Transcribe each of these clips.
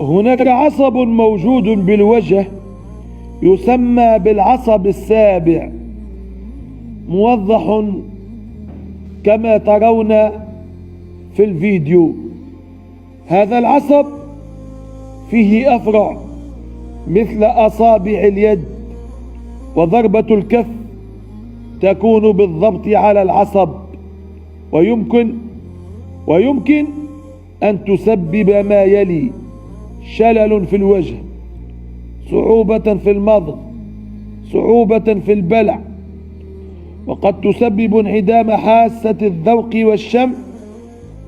هناك عصب موجود بالوجه يسمى بالعصب السابع، موضح كما ترون في الفيديو. هذا العصب فيه أفرع مثل أصابع اليد، وضربة الكف تكون بالضبط على العصب، ويمكن أن تسبب ما يلي: شلل في الوجه، صعوبة في المضغ، صعوبة في البلع، وقد تسبب انعدام حاسة الذوق والشم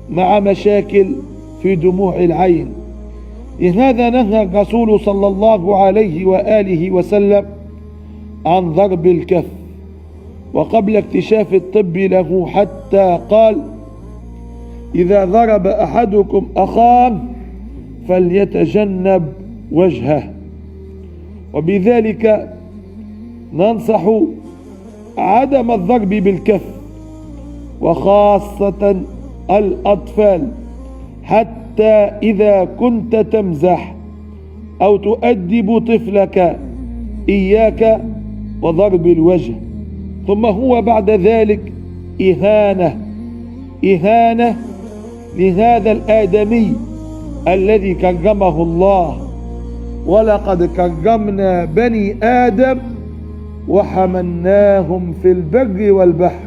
مع مشاكل في دموع العين. لهذا نهى الرسول صلى الله عليه وآله وسلم عن ضرب الكف، وقبل اكتشاف الطب له حتى قال: إذا ضرب أحدكم أخاه فليتجنب وجهه. وبذلك ننصح عدم الضرب بالكف، وخاصة الأطفال، حتى إذا كنت تمزح أو تؤدب طفلك إياك وضرب الوجه. ثم هو بعد ذلك إهانة لهذا الآدمي الذي كرمه الله. ولقد كرمنا بني آدم وحملناهم في البر والبحر